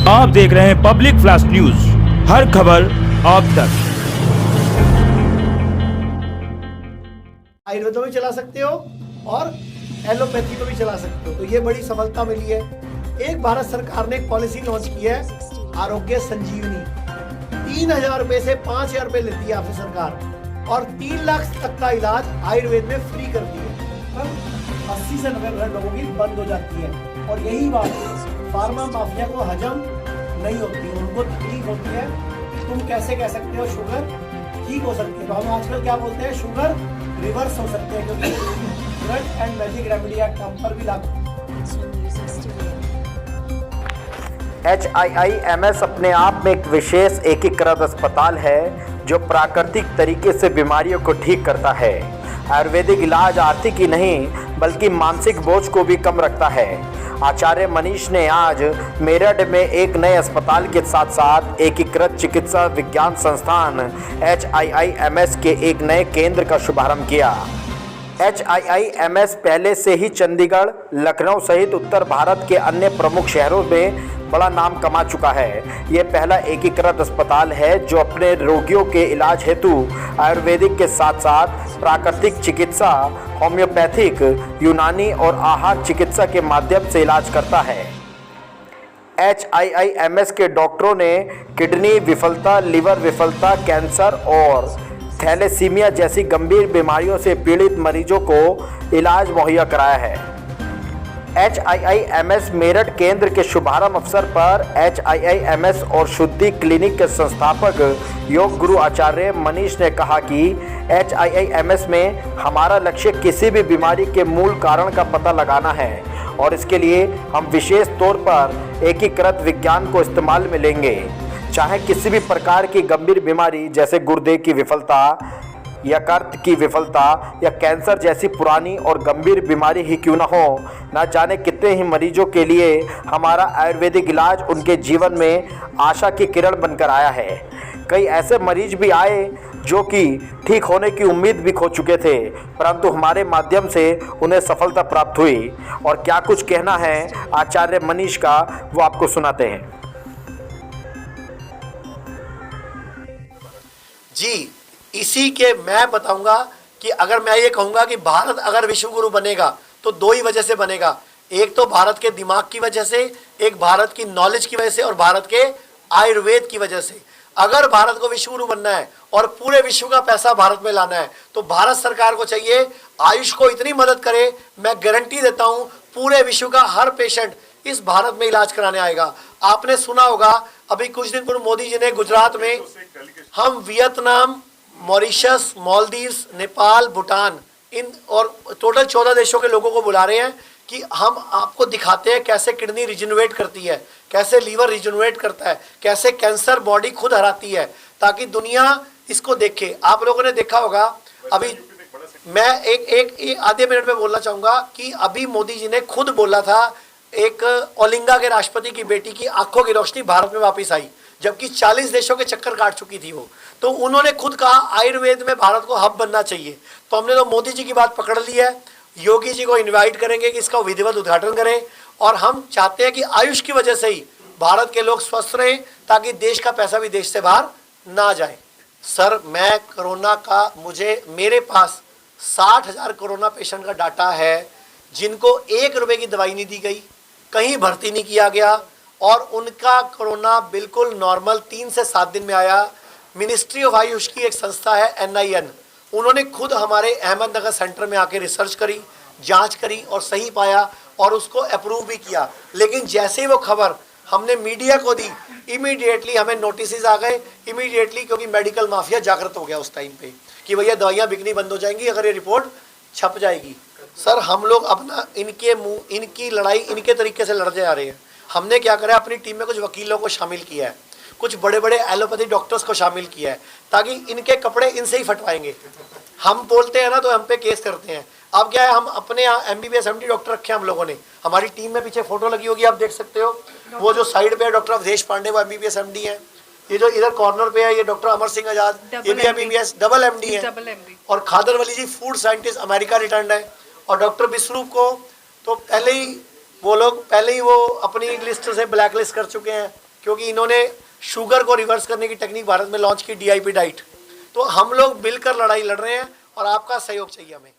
आप देख रहे हैं पब्लिक फ्लैश न्यूज, हर खबर आप तक। आयुर्वेद में चला सकते हो और एलोपैथी में भी चला सकते हो, तो ये बड़ी सफलता मिली है। एक भारत सरकार ने एक पॉलिसी लॉन्च की है, आरोग्य संजीवनी। 3000 रुपए से 5000 रुपए लेती है आपसे सरकार और 3 लाख तक का इलाज आयुर्वेद में फ्री करती है। तब 80 से 90% लोगों की बंद हो जाती है। और यही बात फार्मा माफिया को हजम नहीं होती, उनको तकलीफ होती है। तुम कैसे कह सकते हो शुगर ठीक हो सकती है, तो हम आजकल क्या बोलते हैं, शुगर रिवर्स हो सकते हैं, क्योंकि drug and magic remedy act हम पर भी लागू। HIIMS अपने आप में एक विशेष एकीकृत अस्पताल है जो प्राकृतिक तरीके से बीमारियों को ठीक करता है। आयुर्वेदिक इलाज आर्थिक ही नहीं बल्कि मानसिक बोझ को भी कम रखता है। आचार्य मनीष ने आज मेरठ में एक नए अस्पताल के साथ साथ एकीकृत चिकित्सा विज्ञान संस्थान HIIMS के एक नए केंद्र का शुभारंभ किया। HIIMS पहले से ही चंडीगढ़, लखनऊ सहित उत्तर भारत के अन्य प्रमुख शहरों में बड़ा नाम कमा चुका है। ये पहला एकीकृत अस्पताल है जो अपने रोगियों के इलाज हेतु आयुर्वेदिक के साथ साथ प्राकृतिक चिकित्सा, होम्योपैथिक, यूनानी और आहार चिकित्सा के माध्यम से इलाज करता है। HIIMS के डॉक्टरों ने किडनी विफलता, लिवर विफलता, कैंसर और थैलेसीमिया जैसी गंभीर बीमारियों से पीड़ित मरीजों को इलाज मुहैया कराया है। HIIMS मेरठ केंद्र के शुभारंभ अवसर पर HIIMS और शुद्धि क्लिनिक के संस्थापक योग गुरु आचार्य मनीष ने कहा कि HIIMS में हमारा लक्ष्य किसी भी बीमारी के मूल कारण का पता लगाना है और इसके लिए हम विशेष तौर पर एकीकृत विज्ञान को इस्तेमाल में लेंगे। चाहे किसी भी प्रकार की गंभीर बीमारी जैसे गुर्दे की विफलता, यकृत की विफलता या कैंसर जैसी पुरानी और गंभीर बीमारी ही क्यों न हो, न जाने कितने ही मरीजों के लिए हमारा आयुर्वेदिक इलाज उनके जीवन में आशा की किरण बनकर आया है। कई ऐसे मरीज भी आए जो कि ठीक होने की उम्मीद भी खो चुके थे, परंतु हमारे माध्यम से उन्हें सफलता प्राप्त हुई। और क्या कुछ कहना है आचार्य मनीष का, वो आपको सुनाते हैं। जी, इसी के मैं बताऊंगा कि अगर मैं ये कहूंगा कि भारत अगर विश्व गुरु बनेगा तो 2 ही वजह से बनेगा। एक तो भारत के दिमाग की वजह से, एक भारत की नॉलेज की वजह से और भारत के आयुर्वेद की वजह से। अगर भारत को विश्व गुरु बनना है और पूरे विश्व का पैसा भारत में लाना है तो भारत सरकार को चाहिए आयुष को इतनी मदद करे, मैं गारंटी देता हूं पूरे विश्व का हर पेशेंट इस भारत में इलाज कराने आएगा। आपने सुना होगा अभी कुछ दिन पूर्व मोदी जी ने गुजरात में, हम वियतनाम, मॉरिशस, मालदीव्स, नेपाल, भूटान, इन और टोटल 14 देशों के लोगों को बुला रहे हैं कि हम आपको दिखाते हैं कैसे किडनी रिजनरेट करती है, कैसे लीवर रिजनरेट करता है, कैसे कैंसर बॉडी खुद हराती है, ताकि दुनिया इसको देखे। आप लोगों ने देखा होगा अभी, मैं एक आधे मिनट में बोलना चाहूँगा कि अभी मोदी जी ने खुद बोला था, एक ओलिंगा के राष्ट्रपति की बेटी की आंखों की रोशनी भारत में वापस आई, जबकि 40 देशों के चक्कर काट चुकी थी वो। तो उन्होंने खुद कहा आयुर्वेद में भारत को हब बनना चाहिए। तो हमने तो मोदी जी की बात पकड़ ली है, योगी जी को इनवाइट करेंगे कि इसका विधिवत उद्घाटन करें। और हम चाहते हैं कि आयुष की वजह से ही भारत के लोग स्वस्थ रहें, ताकि देश का पैसा भी देश से बाहर ना जाए। सर, मैं कोरोना का, मेरे पास 60,000 कोरोना पेशेंट का डाटा है जिनको 1 रुपये की दवाई नहीं दी गई, कहीं भर्ती नहीं किया गया और उनका कोरोना बिल्कुल नॉर्मल 3 से 7 दिन में आया। मिनिस्ट्री ऑफ आयुष की एक संस्था है NIN, उन्होंने खुद हमारे अहमदनगर सेंटर में आके रिसर्च करी, जांच करी और सही पाया और उसको अप्रूव भी किया। लेकिन जैसे ही वो खबर हमने मीडिया को दी, इमीडिएटली हमें नोटिस आ गए, इमीडिएटली, क्योंकि मेडिकल माफिया जागृत हो गया उस टाइम पे कि भैया दवाइयाँ बिकनी बंद हो जाएंगी अगर ये रिपोर्ट छप जाएगी। सर, हम लोग अपना इनकी लड़ाई इनके तरीके से लड़ते आ रहे हैं। हमने क्या करा, अपनी टीम में कुछ वकीलों को शामिल किया है, कुछ बड़े बड़े एलोपैथी डॉक्टर्स को शामिल किया है, ताकि इनके कपड़े इनसे ही फटवाएंगे। हम बोलते हैं ना तो हम पे केस करते हैं। अब क्या है, हम अपने यहाँ MBBS MD डॉक्टर रखे हैं हम लोगों ने। हमारी टीम में पीछे फोटो लगी होगी, आप देख सकते हो, वो जो साइड पे है डॉक्टर अवधेश पांडे, वो MBBS MD है। ये जो इधर कॉर्नर पे है ये डॉक्टर अमर सिंह आजाद, ये भी MBBS डबल MD है। और खादर वली जी फूड साइंटिस्ट, अमेरिका रिटर्न है। और डॉक्टर विश्वरूप को तो पहले ही वो अपनी लिस्ट से ब्लैक लिस्ट कर चुके हैं क्योंकि इन्होंने शुगर को रिवर्स करने की टेक्निक भारत में लॉन्च की, DIP डाइट। तो हम लोग मिलकर लड़ाई लड़ रहे हैं और आपका सहयोग चाहिए हमें।